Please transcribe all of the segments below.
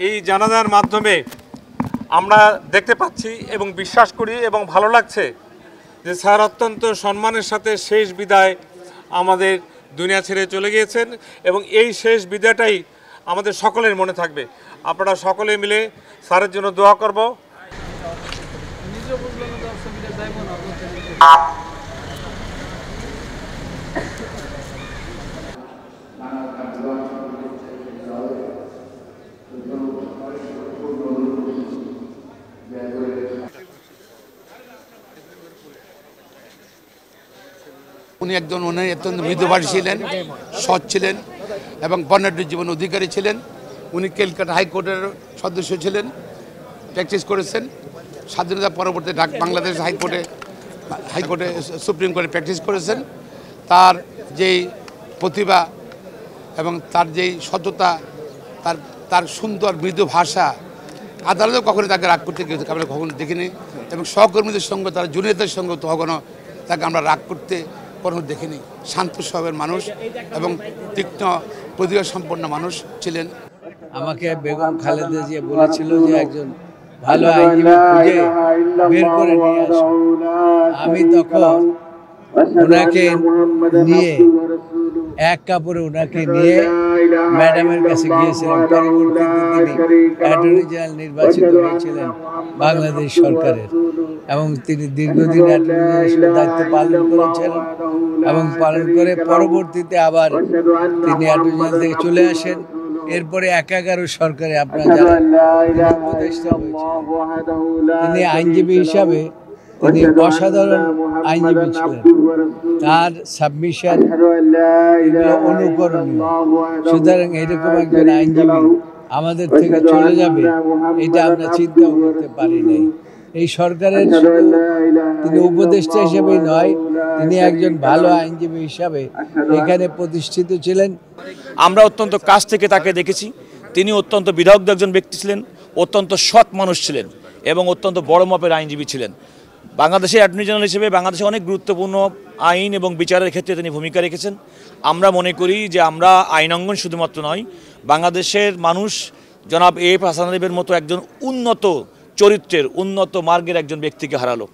এই জানাজার মাধ্যমে আমরা দেখতে পাচ্ছি এবং বিশ্বাস করি এবং ভালো লাগছে যে স্যার অত্যন্ত সম্মানের সাথে শেষ বিদায় আমাদের দুনিয়া ছেড়ে চলে গিয়েছেন এবং এই শেষ বিদায়টাই আমাদের সকলের মনে থাকবে। আপনারা সকলে মিলে স্যারের জন্য দোয়া করব। উনি অত্যন্ত মৃদুভাষী ছিলেন, সৎ ছিলেন এবং বর্ণাঢ্য জীবন অধিকারী ছিলেন। উনি ক্যালকাটা হাইকোর্টের সদস্য ছিলেন, প্র্যাকটিস করেছেন। স্বাধীনতা পরবর্তী বাংলাদেশ হাইকোর্টে সুপ্রিম কোর্টে প্র্যাকটিস করেছেন। তার যেই প্রতিভা এবং তার যেই সততা, তার সুন্দর মৃদু ভাষা, আদালতেও কখনো তাকে রাগ করতে আমরা কখনো দেখিনি এবং সহকর্মীদের সঙ্গে তার জুনিয়রদের সঙ্গে কখনো তাকে আমরা রাগ করতে কখনো দেখিনি। শান্ত স্বভাবের মানুষ এবং তীক্ষ্ণ প্রতিভা সম্পন্ন মানুষ ছিলেন। আমাকে বেগম খালেদা জিয়া বলেছিল যে একজন ভালো আইনজীবী খুঁজে বের করে নিয়ে আসো। আমি তখন ওনাকে নিয়ে এক কাপড়ে ওনাকে নিয়ে ম্যাডামের কাছে গিয়েছিলাম। পরবর্তীতে তিনি অ্যাটর্নি জেনারেল নির্বাচিত হয়েছিলেন বাংলাদেশ সরকারের এবং তিনি দীর্ঘদিন অ্যাটর্নি জেনারেল দায়িত্ব পালন করেছেন এবং পালন করে পরবর্তীতে আবার তিনি অ্যাটর্নি জেনারেল থেকে চলে আসেন। এরপরে 11 সরকারে আপনারা জানেন উপদেষ্টা হয়েছিলেন। তিনি আইনজীবী হিসাবে তিনি অসাধারণ আইনজীবী ছিলেন। তার সাবমিশন এগুলো অনুকরণীয়। সুতরাং এরকম একজন আইনজীবী আমাদের থেকে চলে যাবে এটা আমরা চিন্তাও করতে পারি নাই। এই সরকারের শুধু তিনি উপদেষ্টা হিসেবেই নয়, তিনি একজন ভালো আইনজীবী হিসাবে এখানে প্রতিষ্ঠিত ছিলেন। আমরা অত্যন্ত কাছ থেকে তাকে দেখেছি। তিনি অত্যন্ত বিদগ্ধ একজন ব্যক্তি ছিলেন, অত্যন্ত সৎ মানুষ ছিলেন এবং অত্যন্ত বড় মাপের আইনজীবী ছিলেন। বাংলাদেশের অ্যাটর্নি জেনারেল হিসেবে বাংলাদেশে অনেক গুরুত্বপূর্ণ আইন এবং বিচারের ক্ষেত্রে তিনি ভূমিকা রেখেছেন। আমরা মনে করি যে আমরা আইনাঙ্গন শুধুমাত্র নয়, বাংলাদেশের মানুষ জনাব এএফ হাসান আরিফের মতো একজন উন্নত চরিত্রের, উন্নত মার্গের একজন ব্যক্তিকে হারালো।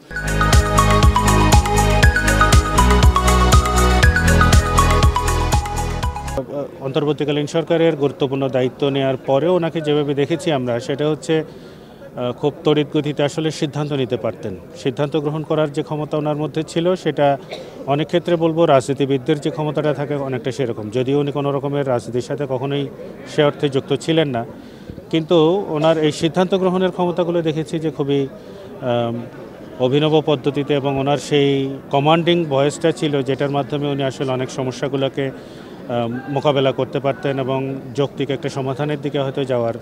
অন্তর্বর্তীকালীন সরকারের গুরুত্বপূর্ণ দায়িত্ব নেওয়ার পরেও ওনাকে যেভাবে দেখেছি আমরা, সেটা হচ্ছে খুব তড়িৎ গতিতে আসলে সিদ্ধান্ত নিতে পারতেন। সিদ্ধান্ত গ্রহণ করার যে ক্ষমতা ওনার মধ্যে ছিল, সেটা অনেক ক্ষেত্রে বলবো রাজনীতিবিদদের যে ক্ষমতাটা থাকে অনেকটা সেরকম। যদিও উনি কোনো রকমের রাজনীতির সাথে কখনোই সে অর্থে যুক্ত ছিলেন না, কিন্তু ওনার এই সিদ্ধান্ত গ্রহণের ক্ষমতাগুলো দেখেছি যে খুবই অভিনব পদ্ধতিতে, এবং ওনার সেই কমান্ডিং ভয়েসটা ছিল যেটার মাধ্যমে উনি আসলে অনেক সমস্যাগুলোকে মোকাবেলা করতে পারতেন এবং যৌক্তিক একটা সমাধানের দিকে হয়তো যাওয়ার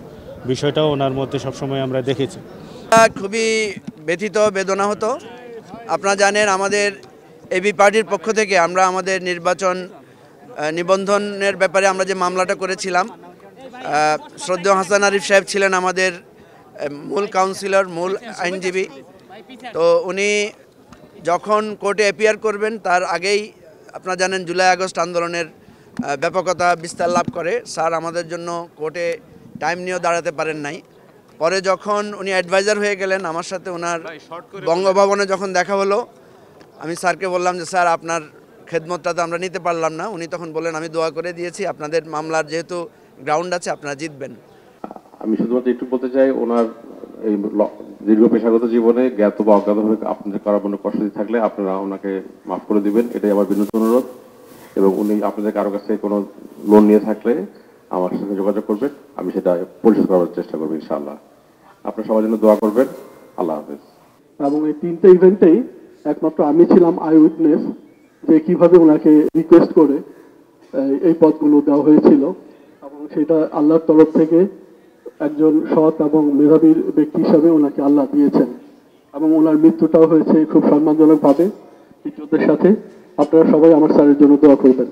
বিষয়টাও ওনার মধ্যে সবসময় আমরা দেখেছি। খুবই ব্যথিত, বেদনা হতো। আপনারা জানেন আমাদের এবি পার্টির পক্ষ থেকে আমরা আমাদের নির্বাচন নিবন্ধনের ব্যাপারে আমরা যে মামলাটা করেছিলাম, শ্রদ্ধেয় হাসান আরিফ সাহেব ছিলেন আমাদের মূল কাউন্সিলর, মূল আইনজীবী। তো উনি যখন কোর্টে অ্যাপিয়ার করবেন তার আগেই আপনারা জানেন জুলাই আগস্ট আন্দোলনের ব্যাপকতা বিস্তার লাভ করে। স্যার আমাদের জন্য কোর্টে টাইম নিয়েও দাঁড়াতে পারেন নাই। পরে যখন উনি অ্যাডভাইজার হয়ে গেলেন, আমার সাথে ওনার বঙ্গভবনে যখন দেখা হলো, আমি স্যারকে বললাম যে স্যার আপনার খেদমতটা তো আমরা নিতে পারলাম না। উনি তখন বললেন আমি দোয়া করে দিয়েছি, আপনাদের মামলার যেহেতু গ্রাউন্ড আছে আপনারা জিতবেন। আমি শুধুমাত্র একটু বলতে চাই, ওনার এই দীর্ঘ পেশাগত জীবনে জ্ঞাত বা অজ্ঞাতভাবে আপনাদের কারো কোনো কষ্ট দিয়ে থাকলে আপনারা ওনাকে মাফ করে দিবেন, এটাই আমার বিনীত অনুরোধ। এবং উনি আপনাদের কারো কাছে কোনো লোন নিয়ে থাকলে আমার সাথে যোগাযোগ করবেন, আমি সেটা পরিশোধ করার চেষ্টা করবো ইনশাআল্লাহ। আপনারা সবার জন্য দোয়া করবেন। আল্লাহ হাফেজ। এবং এই 3টে ইভেন্টেই একমাত্র আমি ছিলাম আই উইটনেস যে কিভাবে ওনাকে রিকোয়েস্ট করে এই পদগুলো দেওয়া হয়েছিল, এবং সেটা আল্লাহর তরফ থেকে একজন সৎ এবং মেধাবী ব্যক্তি হিসাবে ওনাকে আল্লাহ দিয়েছেন, এবং ওনার মৃত্যুটাও হয়েছে খুব সম্মানজনকভাবে ইজ্জতের সাথে। আপনারা সবাই আমার স্যারের জন্য দোয়া করবেন।